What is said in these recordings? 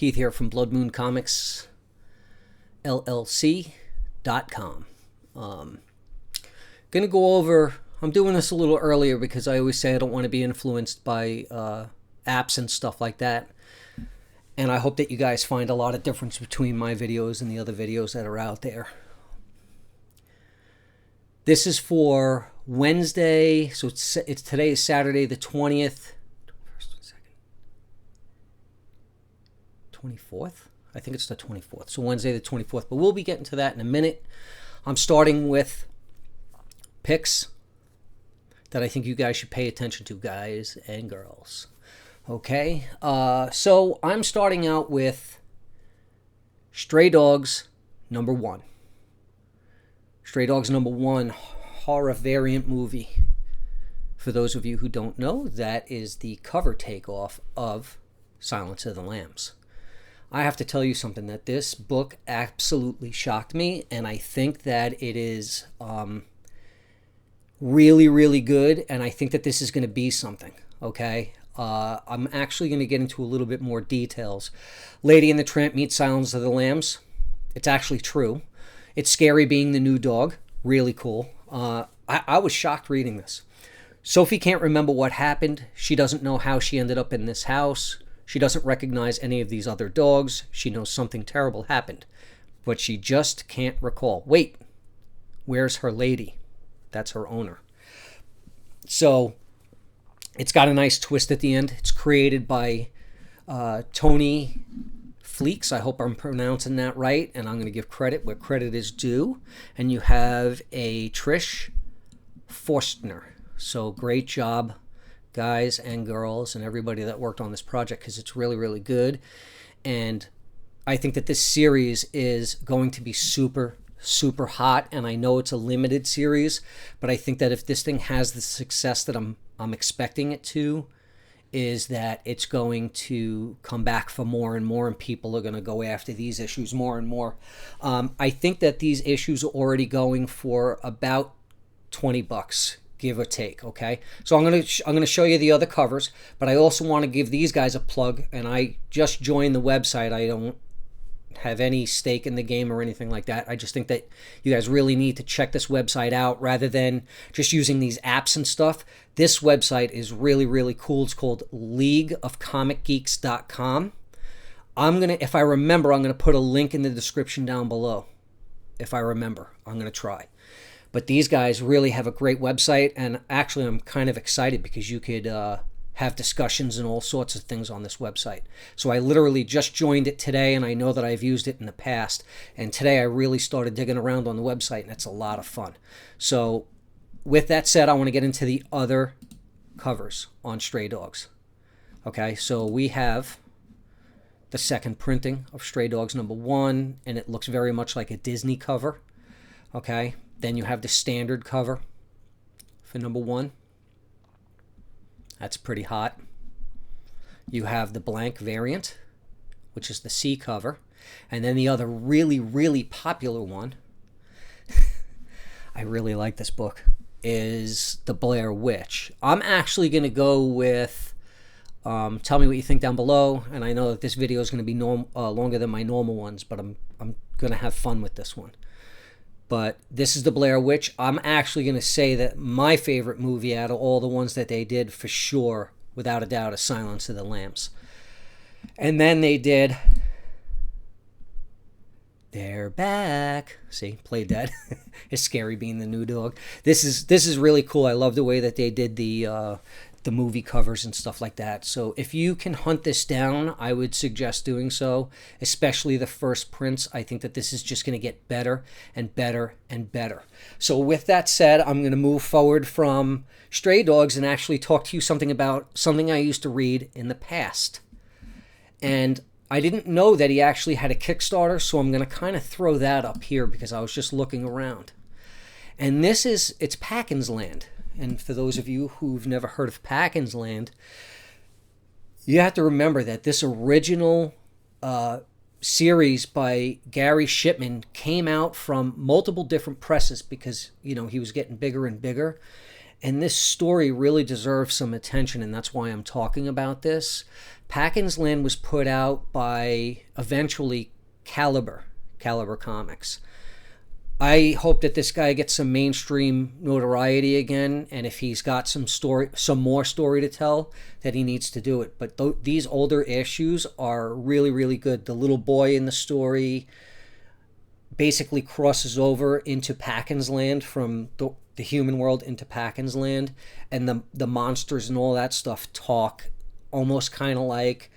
Keith here from Blood Moon Comics LLC.com. Gonna go over, I'm doing this a little earlier because I always say I don't want to be influenced by apps and stuff like that. And I hope that you guys find a lot of difference between my videos and the other videos that are out there. This is for Wednesday, so it's today is Saturday the 20th. 24th? I think it's the 24th. So Wednesday the 24th. But we'll be getting to that in a minute. I'm starting with picks that I think you guys should pay attention to, guys and girls. Okay? So I'm starting out with Stray Dogs number 1. Stray Dogs number 1, horror variant movie. For those of you who don't know, that is the cover takeoff of Silence of the Lambs. I have to tell you something, that this book absolutely shocked me, and I think that it is really, really good, and I think that this is going to be something, okay? I'm actually going to get into a little bit more details. Lady and the Tramp meets Silence of the Lambs. It's actually true. It's scary being the new dog. Really cool. I was shocked reading this. Sophie can't remember what happened. She doesn't know how she ended up in this house. She doesn't recognize any of these other dogs. She knows something terrible happened, but she just can't recall. Wait, where's her lady? That's her owner. So it's got a nice twist at the end. It's created by Tony Fleeks. I hope I'm pronouncing that right, and I'm going to give credit where credit is due. And you have a Trish Forstner. So great job, guys and girls and everybody that worked on this project, because it's really, really good. And I think that this series is going to be super, super hot, and I know it's a limited series, but I think that if this thing has the success that I'm expecting it to, is that it's going to come back for more and more, and people are going to go after these issues more and more. I think that these issues are already going for about $20, give or take, okay? So I'm going to show you the other covers, but I also want to give these guys a plug, and I just joined the website. I don't have any stake in the game or anything like that. I just think that you guys really need to check this website out rather than just using these apps and stuff. This website is really, really cool. It's called leagueofcomicgeeks.com. If I remember, I'm going to put a link in the description down below. If I remember, I'm going to try. But these guys really have a great website, and actually I'm kind of excited because you could have discussions and all sorts of things on this website. So I literally just joined it today, and I know that I've used it in the past. And today I really started digging around on the website, and it's a lot of fun. So with that said, I want to get into the other covers on Stray Dogs. Okay, so we have the second printing of Stray Dogs number 1, and it looks very much like a Disney cover. Okay, then you have the standard cover for number 1. That's pretty hot. You have the blank variant, which is the C cover. And then the other really, really popular one, I really like this book, is the Blair Witch. I'm actually going to go with, tell me what you think down below. And I know that this video is going to be longer than my normal ones, but I'm going to have fun with this one. But this is the Blair Witch. I'm actually going to say that my favorite movie out of all the ones that they did, for sure, without a doubt, is Silence of the Lambs. And then they did They're Back. See, played that. It's scary being the new dog. This is really cool. I love the way that they did the movie covers and stuff like that. So if you can hunt this down, I would suggest doing so, especially the first prints. I think that this is just going to get better and better and better. So with that said, I'm going to move forward from Stray Dogs and actually talk to you about something I used to read in the past. And I didn't know that he actually had a Kickstarter, so I'm going to kind of throw that up here because I was just looking around. And it's Pakin's Land. And for those of you who've never heard of Pakin's Land, you have to remember that this original series by Gary Shipman came out from multiple different presses because, he was getting bigger and bigger. And this story really deserves some attention, and that's why I'm talking about this. Pakin's Land was put out by eventually Caliber Comics. I hope that this guy gets some mainstream notoriety again, and if he's got some more story to tell, that he needs to do it. But these older issues are really, really good. The little boy in the story basically crosses over into Pakin's Land from the human world into Pakin's Land, and the monsters and all that stuff talk almost kind of like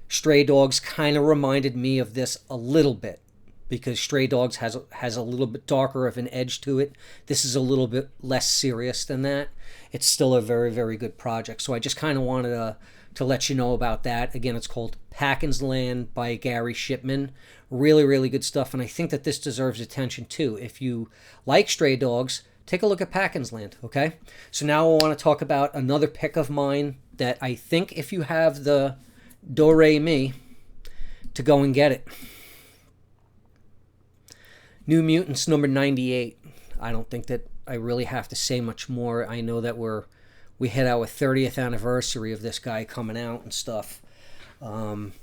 Stray Dogs. Kind of reminded me of this a little bit, because Stray Dogs has a little bit darker of an edge to it. This is a little bit less serious than that. It's still a very, very good project. So I just kind of wanted to let you know about that. Again, it's called Pakin's Land by Gary Shipman. Really, really good stuff. And I think that this deserves attention too. If you like Stray Dogs, take a look at Pakin's Land, okay? So now I want to talk about another pick of mine that I think if you have the Do-Re-Mi, to go and get it. New Mutants number 98. I don't think that I really have to say much more. I know that we hit our 30th anniversary of this guy coming out and stuff. February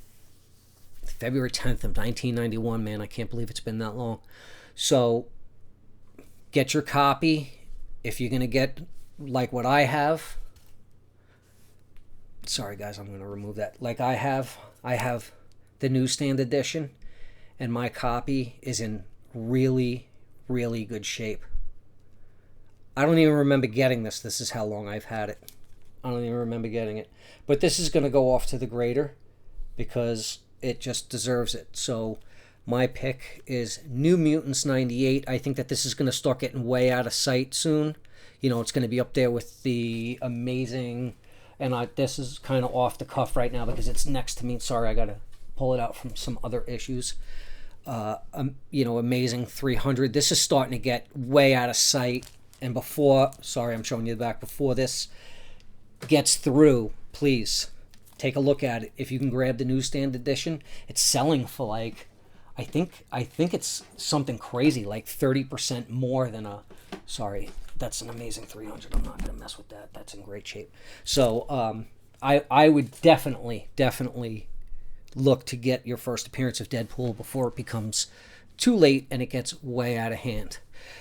10th of 1991, man. I can't believe it's been that long. So get your copy. If you're going to get like what I have. Sorry, guys, I'm going to remove that. Like I have the newsstand edition, and my copy is in really, really good shape. I don't even remember getting this. This is how long I've had it. I don't even remember getting it. But this is going to go off to the grader because it just deserves it. So my pick is New Mutants 98. I think that this is going to start getting way out of sight soon. You know, it's going to be up there with the Amazing, and this is kind of off the cuff right now because it's next to me. Sorry, I got to pull it out from some other issues. Amazing 300. This is starting to get way out of sight. And sorry, I'm showing you the back. Before this gets through, please take a look at it. If you can grab the newsstand edition, it's selling for like, I think it's something crazy, like 30% more than sorry, that's an Amazing 300. I'm not going to mess with that. That's in great shape. So I would definitely look to get your first appearance of Deadpool before it becomes too late and it gets way out of hand.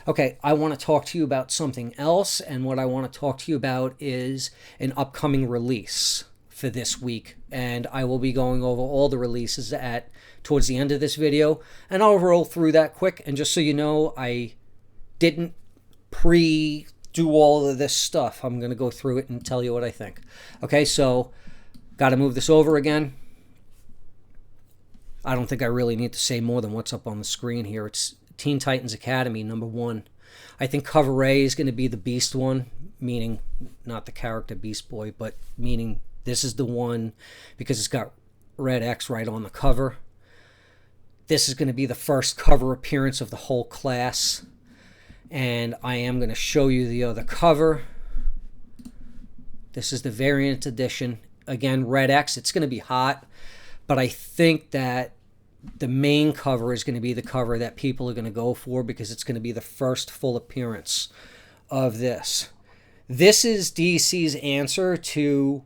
Okay, I want to talk to you about something else, and what I want to talk to you about is an upcoming release for this week, and I will be going over all the releases towards the end of this video, and I'll roll through that quick. And just so you know, I didn't do all of this stuff. I'm going to go through it and tell you what I think. Okay, so got to move this over again. I don't think I really need to say more than what's up on the screen here. It's Teen Titans Academy number 1. I think cover A is going to be the Beast one, meaning not the character Beast Boy, but meaning this is the one because it's got Red X right on the cover. This is going to be the first cover appearance of the whole class, and I am going to show you the other cover. This is the variant edition. Again, Red X. It's going to be hot, but I think that the main cover is going to be the cover that people are going to go for because it's going to be the first full appearance of this. This is DC's answer to,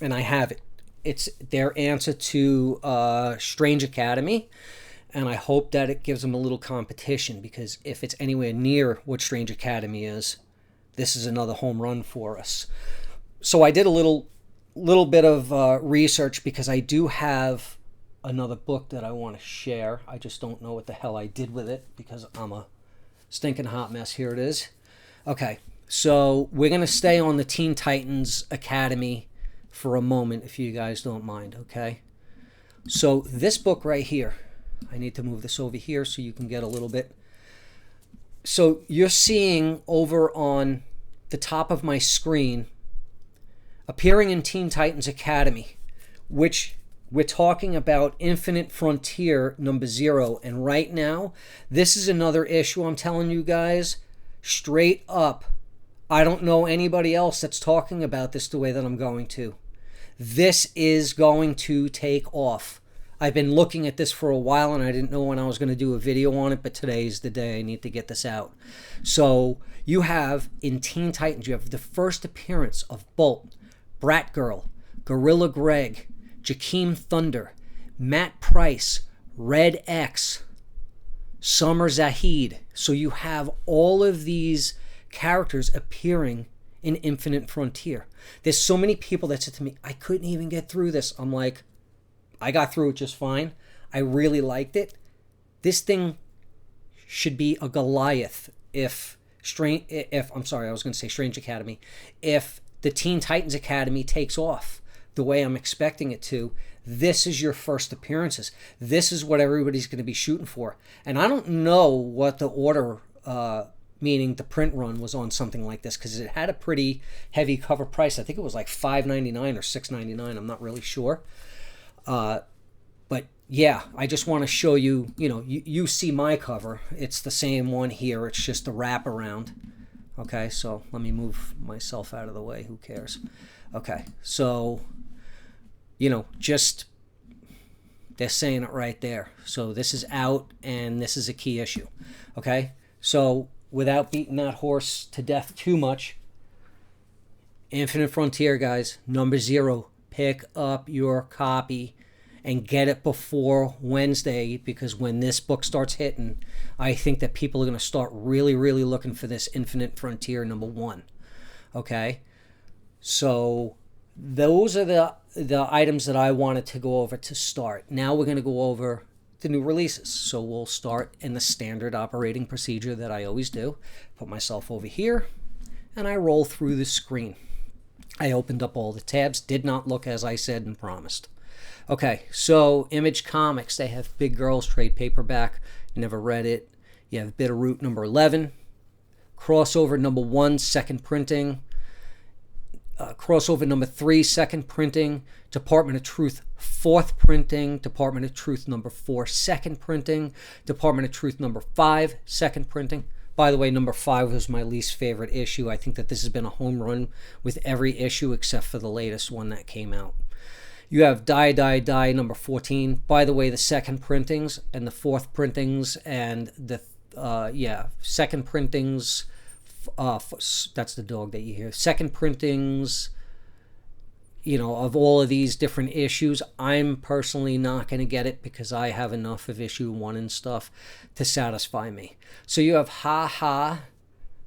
and I have it, it's their answer to Strange Academy, and I hope that it gives them a little competition, because if it's anywhere near what Strange Academy is, this is another home run for us. So I did a little bit of research because I do have another book that I want to share. I just don't know what the hell I did with it because I'm a stinking hot mess. Here it is. Okay, so we're going to stay on the Teen Titans Academy for a moment if you guys don't mind, okay? So this book right here, I need to move this over here so you can get a little bit. So you're seeing over on the top of my screen, appearing in Teen Titans Academy, which we're talking about Infinite Frontier number 0. And right now, this is another issue I'm telling you guys, straight up, I don't know anybody else that's talking about this the way that I'm going to. This is going to take off. I've been looking at this for a while, and I didn't know when I was going to do a video on it, but today's the day I need to get this out. So you have, in Teen Titans, you have the first appearance of Bolt, Bratgirl, Gorilla Greg, Jakeem Thunder, Matt Price, Red X, Summer Zahid. So you have all of these characters appearing in Infinite Frontier. There's so many people that said to me, I couldn't even get through this. I'm like, I got through it just fine. I really liked it. This thing should be a Goliath if Strange Academy, if the Teen Titans Academy takes off the way I'm expecting it to. This is your first appearances. This is what everybody's going to be shooting for. And I don't know what the order, meaning the print run, was on something like this, because it had a pretty heavy cover price. I think it was like $5.99 or $6.99. I'm not really sure. But yeah, I just want to show you, you see my cover. It's the same one here. It's just a wraparound. Okay, so let me move myself out of the way. Who cares? Okay, so, just they're saying it right there. So this is out, and this is a key issue. Okay, so without beating that horse to death too much, Infinite Frontier, guys, number 0. Pick up your copy and get it before Wednesday, because when this book starts hitting, I think that people are going to start really, really looking for this Infinite Frontier number 1. Okay? So those are the items that I wanted to go over to start. Now we're going to go over the new releases. So we'll start in the standard operating procedure that I always do. Put myself over here, and I roll through the screen. I opened up all the tabs. Did not look as I said and promised. Okay, so Image Comics, they have Big Girls trade paperback. Never read it. You have Bitterroot number 11. Crossover number 1, second printing. Crossover number 3, second printing. Department of Truth, 4th printing. Department of Truth number 4, second printing. Department of Truth number 5, second printing. By the way, number 5 was my least favorite issue. I think that this has been a home run with every issue except for the latest one that came out. You have Die, Die, Die number 14. By the way, the second printings and the 4th printings and the, second printings, that's the dog that you hear. Second printings, of all of these different issues, I'm personally not going to get it because I have enough of issue 1 and stuff to satisfy me. So you have Ha Ha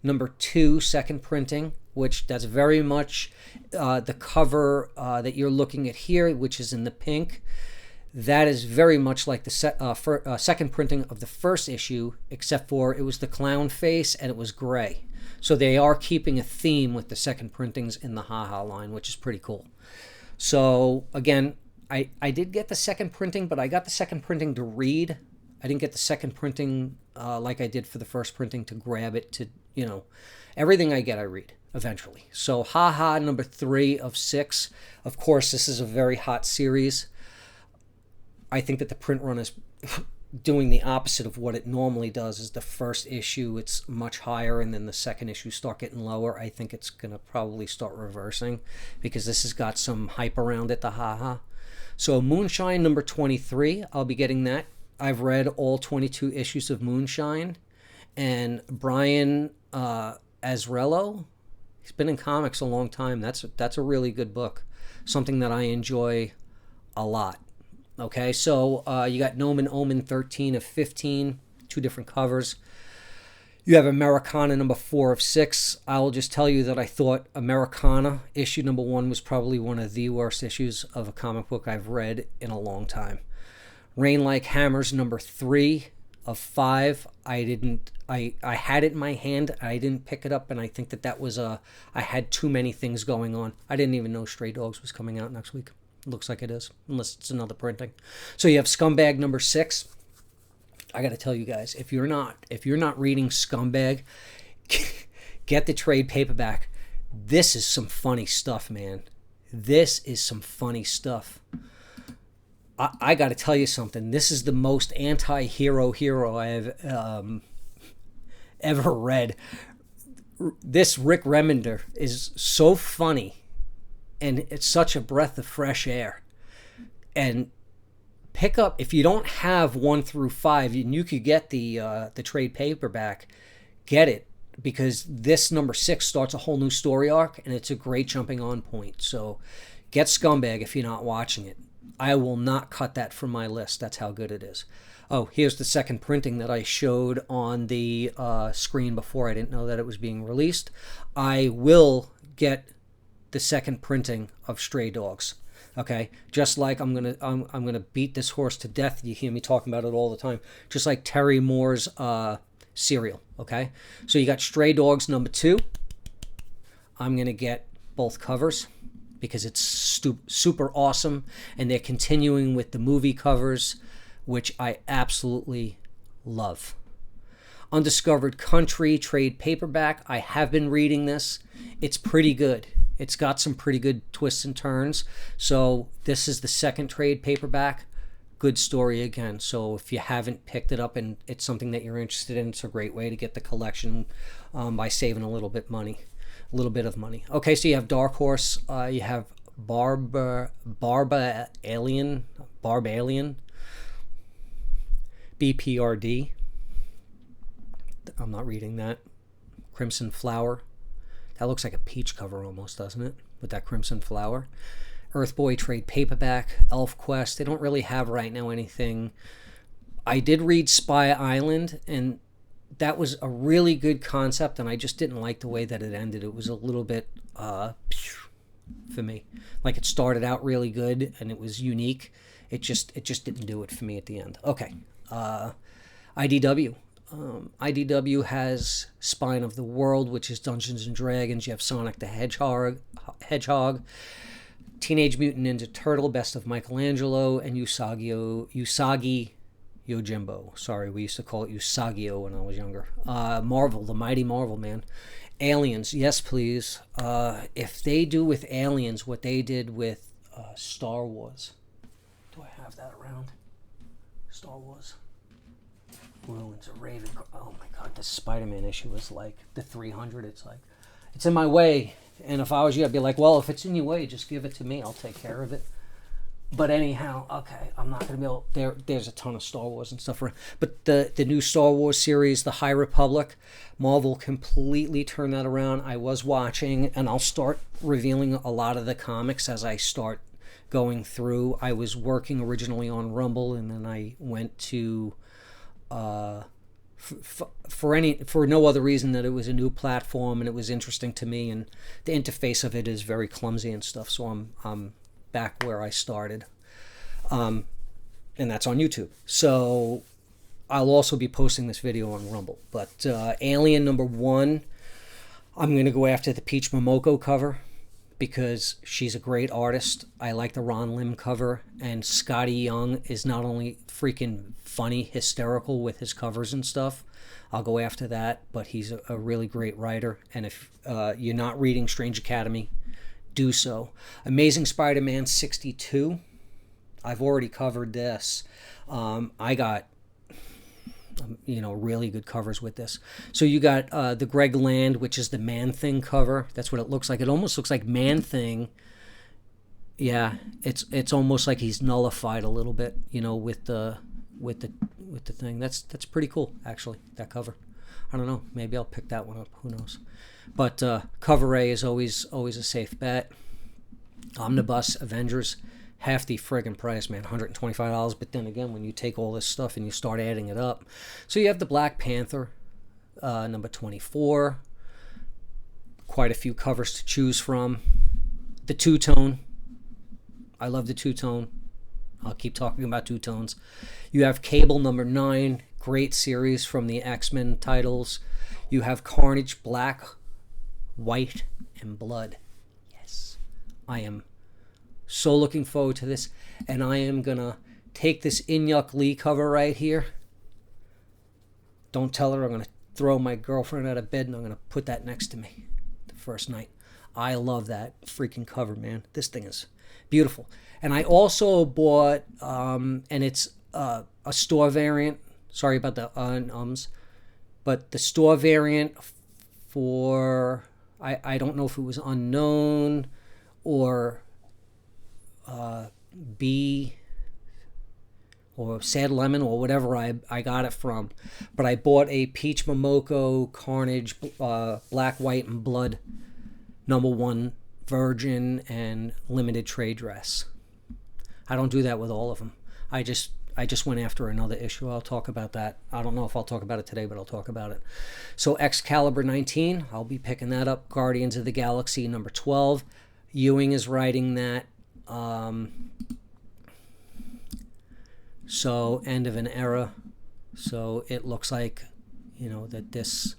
number 2, second printing, which that's very much the cover that you're looking at here, which is in the pink. That is very much like the second printing of the first issue, except for it was the clown face and it was gray. So they are keeping a theme with the second printings in the Ha Ha line, which is pretty cool. So again, I did get the second printing, but I got the second printing to read. I didn't get the second printing like I did for the first printing to grab it to, everything I get I read eventually. So Ha Ha number 3 of 6. Of course, this is a very hot series. I think that the print run is doing the opposite of what it normally does. Is the first issue, it's much higher, and then the second issue start getting lower. I think it's going to probably start reversing because this has got some hype around it, the Ha Ha. So Moonshine number 23, I'll be getting that. I've read all 22 issues of Moonshine, and Brian Azzarello, he's been in comics a long time. That's a really good book, something that I enjoy a lot. Okay, so you got Nomen Omen 13 of 15, 2 different covers. You have Americana number 4 of 6. I'll just tell you that I thought Americana issue number 1 was probably one of the worst issues of a comic book I've read in a long time. Rain Like Hammers number 3 of 5. I had it in my hand. I didn't pick it up, and I think that was I had too many things going on. I didn't even know Stray Dogs was coming out next week. Looks like it is, unless it's another printing. So you have Scumbag number 6. I got to tell you guys, if you're not reading Scumbag, get the trade paperback. This is some funny stuff, man. This is some funny stuff. I got to tell you something. This is the most anti-hero I have ever read. This Rick Remender is so funny. And it's such a breath of fresh air. And pick up, if you don't have 1 through 5, and you could get the trade paperback, get it, because this number 6 starts a whole new story arc, and it's a great jumping on point. So Get Scumbag if you're not watching it. I will not cut that from my list. That's how good it is. Oh, here's the second printing that I showed on the screen before. I didn't know that it was being released. I will get the second printing of Stray Dogs. Okay, just like I'm gonna beat this horse to death. You hear me talking about it all the time. Just like Terry Moore's Serial. Okay, so you got Stray Dogs #2. I'm gonna get both covers because it's super awesome, and they're continuing with the movie covers, which I absolutely love. Undiscovered Country trade paperback. I have been reading this. It's pretty good. It's got some pretty good twists and turns. So this is the second trade paperback. Good story again. So if you haven't picked it up and it's something that you're interested in, it's a great way to get the collection by saving a little bit of money. Okay, so you have Dark Horse. You have Barb Alien, BPRD. I'm not reading that. Crimson Flower. That looks like a peach cover almost, doesn't it? With that crimson flower. Earthboy trade paperback. Elf Quest. They don't really have right now anything. I did read Spy Island, and that was a really good concept, and I just didn't like the way that it ended. It was a little bit for me. Like, it started out really good and it was unique. It just didn't do it for me at the end. Okay. IDW. IDW has Spine of the World, which is Dungeons and Dragons. You have Sonic the Hedgehog, Teenage Mutant Ninja Turtle, Best of Michelangelo, and Usagi Yojimbo. Sorry, we used to call it Usagio when I was younger. Marvel, the Mighty Marvel, man. Aliens, yes please. If they do with Aliens what they did with Star Wars. Do I have that around? Star Wars. Ruins of Raven. Oh my god, this Spider-Man issue is like the 300. It's like, it's in my way. And if I was you, I'd be like, well, if it's in your way, just give it to me. I'll take care of it. But anyhow, okay, I'm not going to be able... There's a ton of Star Wars and stuff around. But the new Star Wars series, The High Republic, Marvel completely turned that around. I was watching, and I'll start revealing a lot of the comics as I start going through. I was working originally on Rumble, and then I went to... for no other reason that it was a new platform and it was interesting to me, and the interface of it is very clumsy and stuff, so I'm back where I started, and that's on YouTube. So I'll also be posting this video on Rumble. But Alien #1, I'm going to go after the Peach Momoko cover because she's a great artist. I like the Ron Lim cover, and Scotty Young is not only freaking funny, hysterical with his covers and stuff. I'll go after that, but he's a really great writer. And if you're not reading Strange Academy, do so. Amazing Spider-Man 62. I've already covered this. I got really good covers with this. So you got the Greg Land, which is the Man-Thing cover. That's what it looks like. It almost looks like Man-Thing. Yeah, it's almost like he's nullified a little bit, with the thing. That's pretty cool, actually, that cover. I don't know. Maybe I'll pick that one up. Who knows? But cover A is always a safe bet. Omnibus Avengers, half the friggin' price, man, $125. But then again, when you take all this stuff and you start adding it up, so you have the Black Panther, #24. Quite a few covers to choose from. The two-tone. I love the two-tone. I'll keep talking about two-tones. You have Cable #9, great series from the X-Men titles. You have Carnage, Black, White, and Blood. Yes. I am so looking forward to this, and I am going to take this Inyuk Lee cover right here. Don't tell her. I'm going to throw my girlfriend out of bed, and I'm going to put that next to me the first night. I love that freaking cover, man. This thing is beautiful. And I also bought, and it's a store variant. Sorry about the but the store variant for, I don't know if it was Unknown or B or Sad Lemon or whatever I got it from. But I bought a Peach Momoko, Carnage, Black, White, and Blood #1 Virgin and limited trade dress. I don't do that with all of them. I just went after another issue. I'll talk about that. I don't know if I'll talk about it today, but I'll talk about it. So Excalibur 19, I'll be picking that up. Guardians of the Galaxy number 12. Ewing is writing that. So end of an era. So it looks like, that this,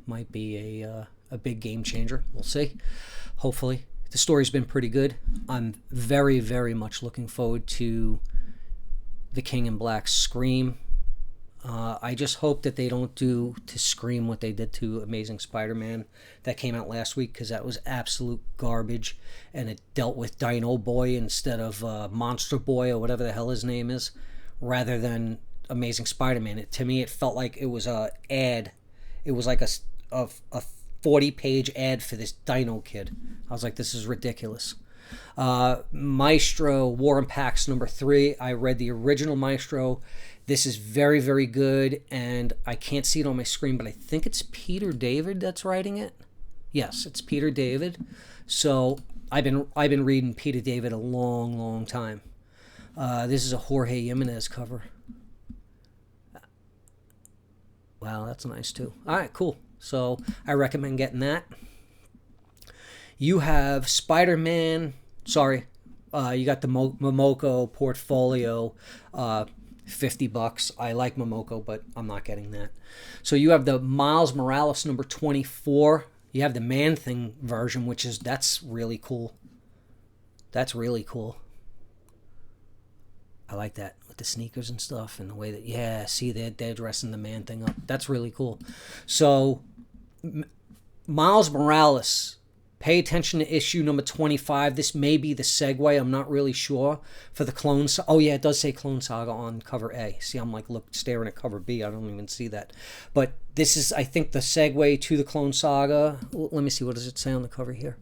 might be a big game changer. We'll see. Hopefully. The story's been pretty good. I'm very, very much looking forward to the King in Black Scream. I just hope that they don't do to Scream what they did to Amazing Spider-Man that came out last week, because that was absolute garbage, and it dealt with Dino Boy instead of Monster Boy or whatever the hell his name is, rather than Amazing Spider-Man. To me, it felt like it was a ad. It was like a 40-page ad for this Dino kid. I was like, this is ridiculous. Maestro War and Pax number 3. I read the original Maestro. This is very, very good, and I can't see it on my screen, but I think it's Peter David that's writing it. Yes, it's Peter David. So I've been reading Peter David a long, long time. This is a Jorge Jimenez cover. Wow, that's nice too. All right, cool. So I recommend getting that. You have Spider-Man. Sorry, you got the Momoko portfolio, $50. I like Momoko, but I'm not getting that. So you have the Miles Morales number 24. You have the Man-Thing version, that's really cool. That's really cool. I like that with the sneakers and stuff, and the way that, see, they're dressing the Man-Thing up. That's really cool. So Miles Morales, pay attention to issue number 25. This may be the segue. I'm not really sure for the Clone Saga. Oh, yeah, it does say Clone Saga on cover A. See, I'm like staring at cover B. I don't even see that. But this is, I think, the segue to the Clone Saga. Let me see. What does it say on the cover here?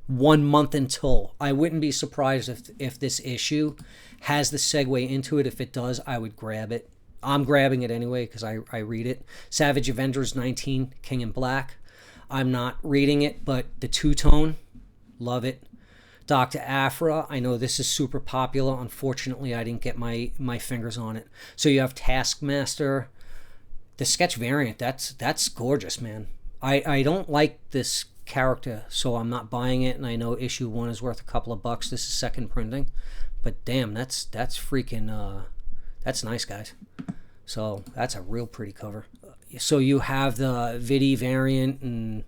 1 month until. I wouldn't be surprised if this issue has the segue into it. If it does, I would grab it. I'm grabbing it anyway because I read it. Savage Avengers 19, King in Black. I'm not reading it, but the two-tone, love it. Dr. Aphra, I know this is super popular. Unfortunately, I didn't get my fingers on it. So you have Taskmaster. The sketch variant, that's gorgeous, man. I don't like this character, so I'm not buying it, and I know issue 1 is worth a couple of bucks. This is second printing. But damn, that's freaking, that's nice, guys. So that's a real pretty cover. So you have the Vidi variant and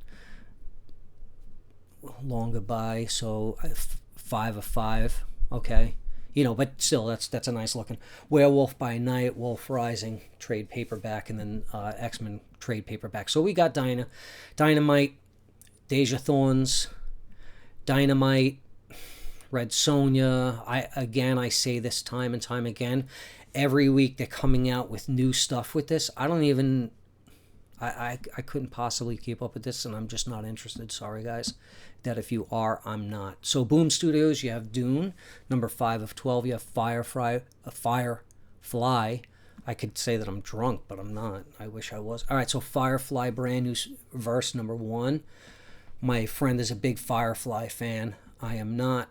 Long Goodbye, so 5 of 5, okay. But still, that's a nice looking. Werewolf by Night, Wolf Rising, trade paperback, and then X-Men trade paperback. So we got Dynamite, Deja Thorns, Dynamite, Red Sonja. I say this time and time again. Every week they're coming out with new stuff with this. I couldn't possibly keep up with this, and I'm just not interested. Sorry, guys. That if you are, I'm not. So Boom Studios, you have Dune, number 5 of 12. You have Firefly. I could say that I'm drunk, but I'm not. I wish I was. All right, so Firefly, brand new verse number 1. My friend is a big Firefly fan. I am not.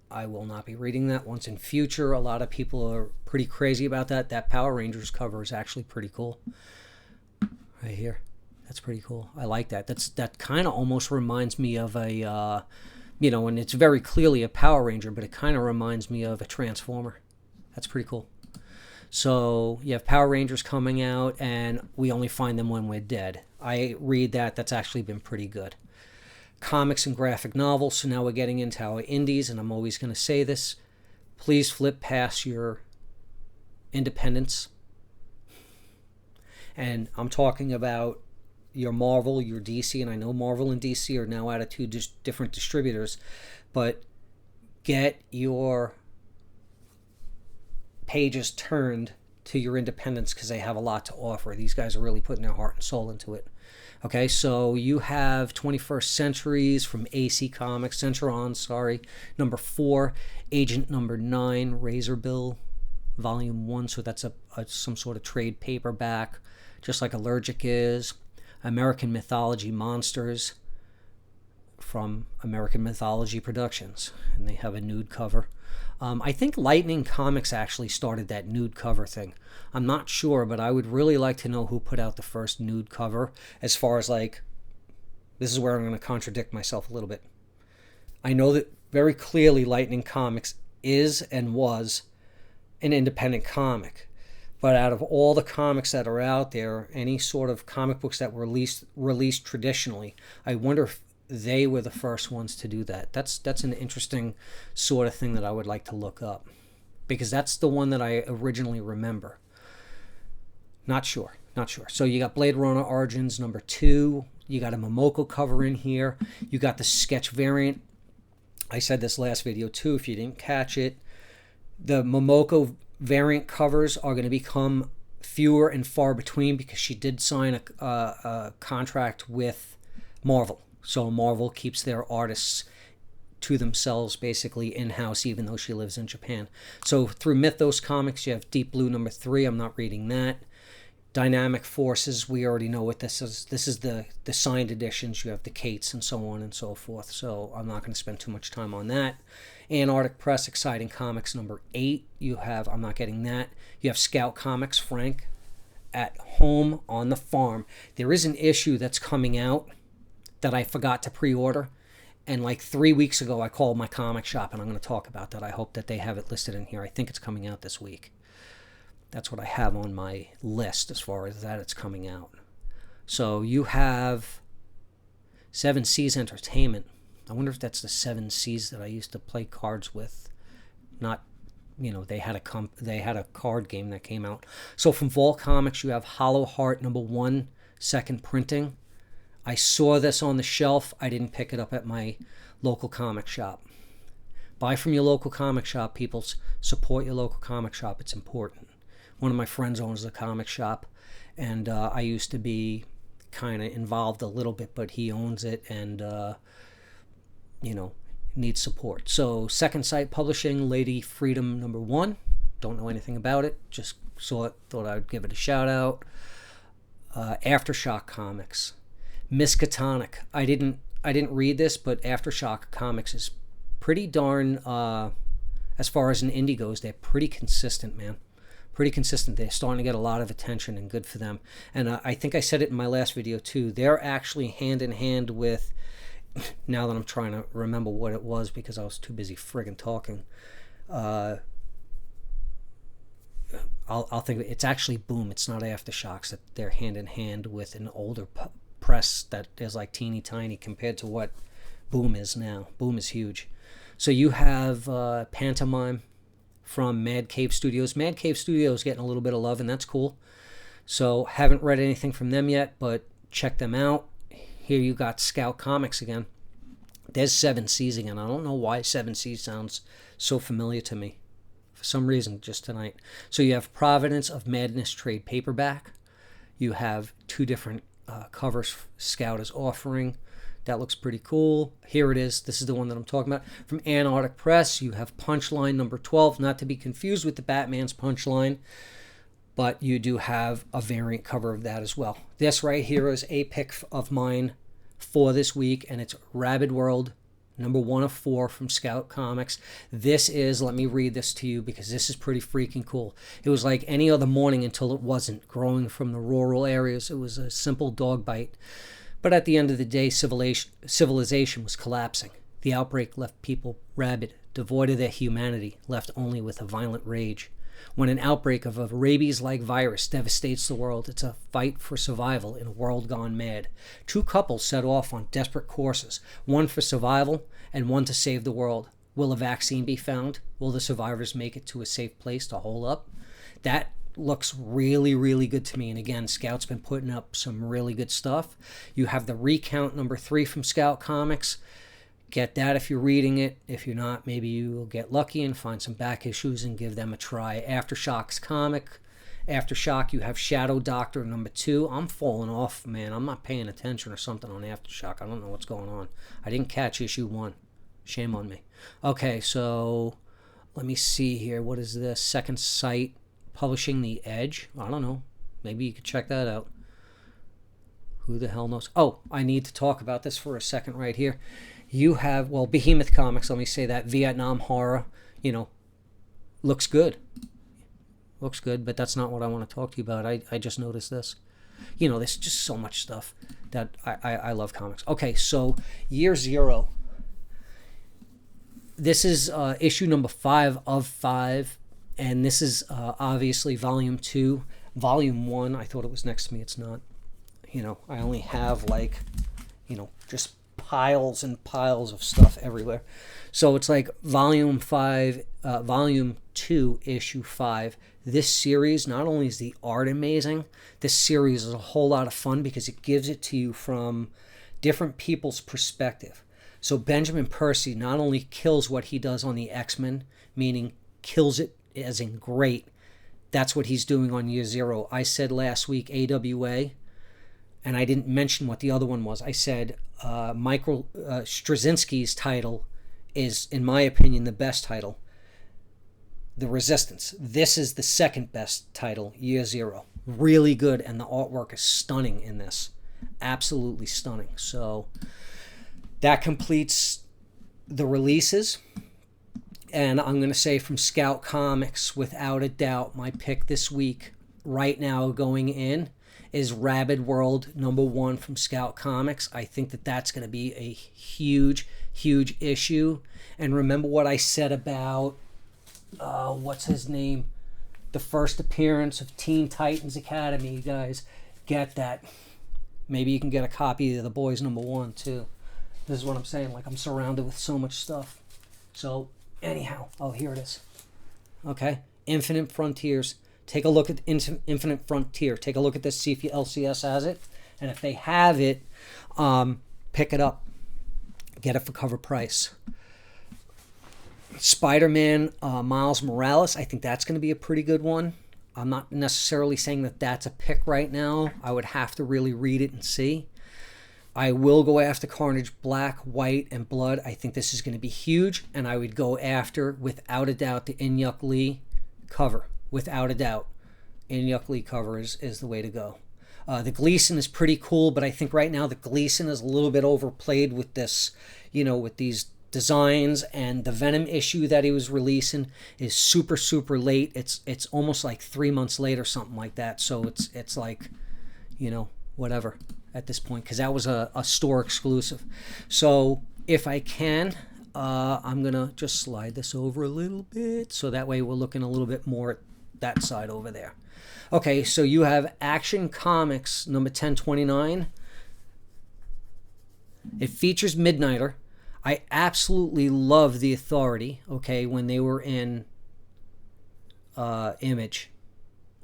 I will not be reading that once in future. A lot of people are pretty crazy about that. That Power Rangers cover is actually pretty cool. Right here. That's pretty cool. I like that. That kind of almost reminds me of a, and it's very clearly a Power Ranger, but it kind of reminds me of a Transformer. That's pretty cool. So you have Power Rangers coming out, and we only find them when we're dead. I read that. That's actually been pretty good. Comics and graphic novels. So now we're getting into our indies, and I'm always going to say this. Please flip past your independence. And I'm talking about your Marvel, your DC, and I know Marvel and DC are now out of 2 different distributors, but get your pages turned to your independents because they have a lot to offer. These guys are really putting their heart and soul into it. Okay, so you have 21st Centuries from AC Comics, number 4, Agent number 9, Razor Bill, volume 1, so that's some sort of trade paperback, just like Allergic is. American Mythology Monsters, from American Mythology Productions, and they have a nude cover. I think Lightning Comics actually started that nude cover thing. I'm not sure, but I would really like to know who put out the first nude cover, as far as like, this is where I'm going to contradict myself a little bit. I know that very clearly Lightning Comics is and was an independent comic. But out of all the comics that are out there, any sort of comic books that were released traditionally, I wonder if they were the first ones to do that. That's an interesting sort of thing that I would like to look up, because that's the one that I originally remember. Not sure. So you got Blade Runner Origins #2. You got a Momoko cover in here. You got the sketch variant. I said this last video too, if you didn't catch it. The Momoko variant covers are going to become fewer and far between, because she did sign a contract with Marvel. So Marvel keeps their artists to themselves, basically in-house, even though she lives in Japan. So through Mythos Comics, you have Deep Blue #3. I'm not reading that. Dynamic Forces, we already know what this is. This is the signed editions. You have the Kates and so on and so forth. So I'm not going to spend too much time on that. Antarctic Press, Exciting Comics #8. You have, I'm not getting that. You have Scout Comics, Frank, At Home on the Farm. There is an issue that's coming out that I forgot to pre-order. And like 3 weeks ago, I called my comic shop, and I'm going to talk about that. I hope that they have it listed in here. I think it's coming out this week. That's what I have on my list as far as that it's coming out. So you have 7 Seas Entertainment. I wonder if that's the 7 Seas that I used to play cards with. Not, they had a card game that came out. So from Vault Comics, you have Hollow Heart #1, second printing. I saw this on the shelf. I didn't pick it up at my local comic shop. Buy from your local comic shop, people. Support your local comic shop. It's important. One of my friends owns a comic shop, and I used to be kind of involved a little bit, but he owns it, and needs support. So Second Sight Publishing, Lady Freedom #1. Don't know anything about it. Just saw it. Thought I'd give it a shout out. Aftershock Comics, Miskatonic. I didn't read this, but Aftershock Comics is pretty darn. As far as an indie goes, they're pretty consistent, man. Pretty consistent. They're starting to get a lot of attention, and good for them. And I think I said it in my last video too. They're actually hand in hand with, now that I'm trying to remember what it was because I was too busy friggin' talking. I'll think of it. It's actually Boom. It's not Aftershocks. That they're hand in hand with an older press that is like teeny tiny compared to what Boom is now. Boom is huge. So you have Pantomime from Mad Cave Studios. Mad Cave Studios getting a little bit of love, and that's cool. So haven't read anything from them yet, but check them out. Here you got Scout Comics again. There's 7 Seas again. I don't know why 7 Seas sounds so familiar to me. For some reason, just tonight. So you have Providence of Madness trade paperback. You have 2 different covers Scout is offering. That looks pretty cool. Here it is. This is the one that I'm talking about. From Antarctic Press, you have Punchline #12, not to be confused with the Batman's Punchline, but you do have a variant cover of that as well. This right here is a pick of mine for this week, and it's Rabidworld #1 of 4 from Scout Comics. This is, let me read this to you because this is pretty freaking cool. It was like any other morning until it wasn't. Growing from the rural areas, it was a simple dog bite. But at the end of the day, civilization was collapsing. The outbreak left people rabid, devoid of their humanity, left only with a violent rage. When an outbreak of a rabies-like virus devastates the world, it's a fight for survival in a world gone mad. 2 couples set off on desperate courses, one for survival and one to save the world. Will a vaccine be found? Will the survivors make it to a safe place to hole up? That looks really, really good to me. And again, Scout's been putting up some really good stuff. You have the Recount #3 from Scout Comics. Get that if you're reading it. If you're not, maybe you'll get lucky and find some back issues and give them a try. Aftershock's comic. Aftershock, you have Shadow Doctor #2. I'm falling off, man. I'm not paying attention or something on Aftershock. I don't know what's going on. I didn't catch issue 1. Shame on me. Okay, so let me see here. What is this? Second Sight Publishing, The Edge. I don't know. Maybe you could check that out. Who the hell knows? Oh, I need to talk about this for a second right here. You have, well, Behemoth Comics, let me say that, Vietnam horror, looks good. Looks good, but that's not what I want to talk to you about. I just noticed this. There's just so much stuff that I love comics. Okay, so Year Zero. This is issue number 5 of 5, and this is obviously volume 2. Volume 1, I thought it was next to me. It's not. I only have just piles and piles of stuff everywhere. So it's like volume 5, volume 2, issue 5. This series, not only is the art amazing, this series is a whole lot of fun because it gives it to you from different people's perspective. So Benjamin Percy not only kills what he does on the X-Men, meaning kills it as in great. That's what he's doing on Year Zero. I said last week AWA, and I didn't mention what the other one was. I said Michael Straczynski's title is, in my opinion, the best title. The Resistance. This is the second best title, Year Zero. Really good, and the artwork is stunning in this. Absolutely stunning. So that completes the releases. And I'm going to say from Scout Comics, without a doubt, my pick this week, right now going in, is Rabidworld #1 from Scout Comics. I think that that's going to be a huge, huge issue. And remember what I said about, what's his name? The first appearance of Teen Titans Academy. You guys get that. Maybe you can get a copy of The Boys #1 too. This is what I'm saying. Like, I'm surrounded with so much stuff. So anyhow, here it is. Okay, Infinite Frontiers. Take a look at Infinite Frontier. Take a look at this, see if your LCS has it. And if they have it, pick it up. Get it for cover price. Spider-Man Miles Morales. I think that's going to be a pretty good one. I'm not necessarily saying that that's a pick right now. I would have to really read it and see. I will go after Carnage Black, White, and Blood. I think this is going to be huge. And I would go after, without a doubt, the Inyuk Lee cover. Without a doubt. Inyuk Lee cover is the way to go. The Gleason is pretty cool, but I think right now the Gleason is a little bit overplayed with this, with these designs, and the Venom issue that he was releasing is super, super late. It's almost like 3 months late or something like that. So it's like, whatever at this point, because that was a store exclusive. So if I can, I'm gonna just slide this over a little bit so that way we're looking a little bit more at that side over there. Okay, so you have Action Comics number 1029. It features Midnighter. I absolutely love the Authority, okay, when they were in Image.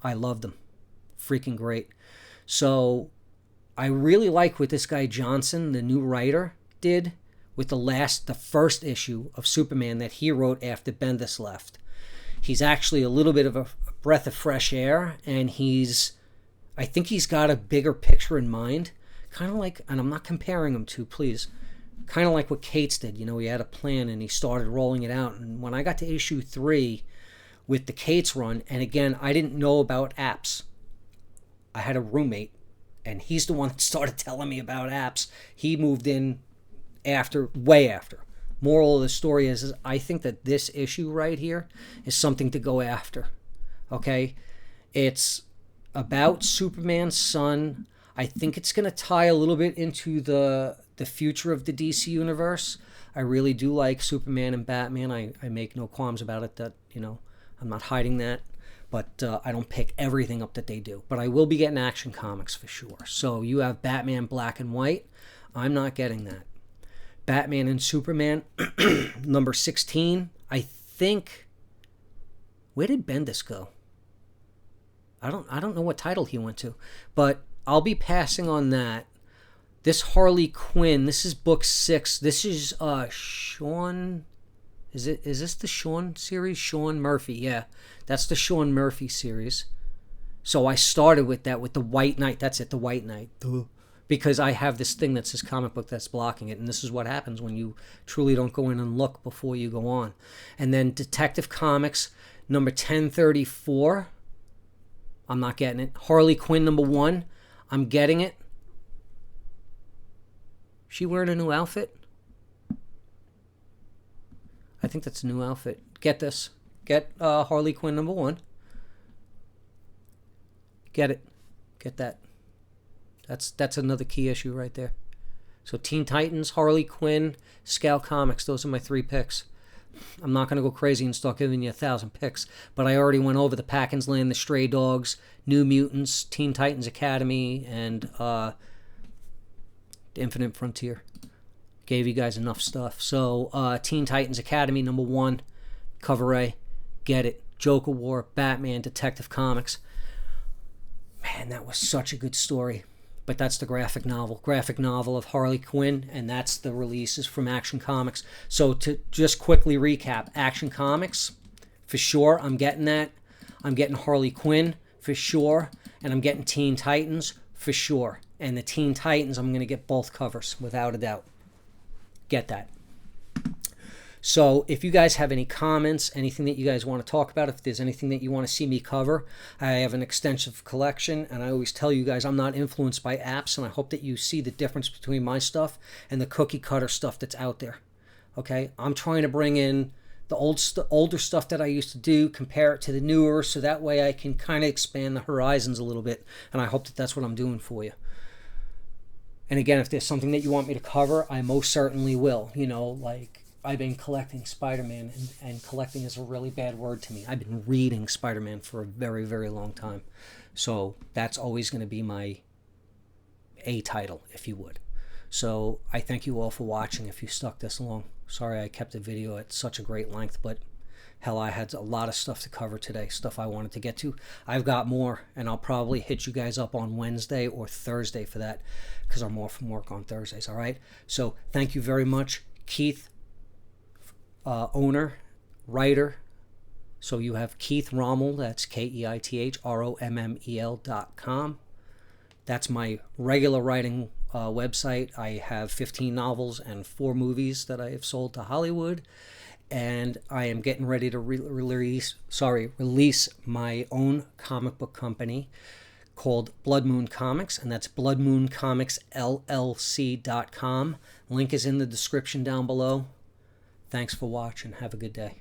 I loved them. Freaking great. So I really like what this guy Johnson, the new writer, did with the first issue of Superman that he wrote after Bendis left. He's actually a little bit of a breath of fresh air, and I think he's got a bigger picture in mind, kind of like, and I'm not comparing him to, please, kind of like what Cates did. He had a plan and he started rolling it out. And when I got to issue 3 with the Cates run, and again, I didn't know about apps. I had a roommate, and he's the one that started telling me about apps. He moved in way after. Moral of the story is I think that this issue right here is something to go after. Okay? It's about Superman's son. I think it's going to tie a little bit into the future of the DC universe. I really do like Superman and Batman. I make no qualms about it that, I'm not hiding that. But I don't pick everything up that they do. But I will be getting Action Comics for sure. So you have Batman Black and White. I'm not getting that. Batman and Superman, number 16. I think, where did Bendis go? I don't know what title he went to, but I'll be passing on that. This Harley Quinn, this is book 6. This is Sean. Is this the Sean series? Sean Murphy, yeah. That's the Sean Murphy series. So I started with that, with the White Knight. That's it, the White Knight. Duh. Because I have this thing that says comic book that's blocking it. And this is what happens when you truly don't go in and look before you go on. And then Detective Comics, number 1034. I'm not getting it. Harley Quinn, number 1. I'm getting it. She wearing a new outfit? I think that's a new outfit. Get this. Get Harley Quinn #1. Get it. Get that. That's another key issue right there. So Teen Titans, Harley Quinn, Scout Comics. Those are my 3 picks. I'm not going to go crazy and start giving you 1,000 picks, but I already went over the Pakin's Land, the Stray Dogs, New Mutants, Teen Titans Academy, and the Infinite Frontier. Gave you guys enough stuff. So Teen Titans Academy #1, cover A. Get it. Joker War, Batman, Detective Comics. Man, that was such a good story. But that's the graphic novel of Harley Quinn, and that's the releases from Action Comics. So to just quickly recap, Action Comics, for sure, I'm getting that. I'm getting Harley Quinn, for sure, and I'm getting Teen Titans, for sure. And the Teen Titans, I'm going to get both covers, without a doubt. Get that. So if you guys have any comments, anything that you guys want to talk about, if there's anything that you want to see me cover, I have an extensive collection, and I always tell you guys I'm not influenced by apps, and I hope that you see the difference between my stuff and the cookie cutter stuff that's out there. Okay? I'm trying to bring in the older stuff that I used to do, compare it to the newer, so that way I can kind of expand the horizons a little bit, and I hope that that's what I'm doing for you. And again, if there's something that you want me to cover, I most certainly will. You know, like, I've been collecting Spider-Man, and collecting is a really bad word to me. I've been reading Spider-Man for a very, very long time. So that's always going to be my A title, if you would. So I thank you all for watching if you stuck this long. Sorry I kept the video at such a great length, but hell, I had a lot of stuff to cover today, stuff I wanted to get to. I've got more, and I'll probably hit you guys up on Wednesday or Thursday for that, because I'm off from work on Thursdays, all right? So thank you very much. Keith, owner, writer. So you have Keith Rommel, that's KeithRommel.com. That's my regular writing website. I have 15 novels and 4 movies that I have sold to Hollywood, and I am getting ready to release my own comic book company called Blood Moon Comics, and that's bloodmooncomicsllc.com. Link is in the description down below. Thanks for watching. Have a good day.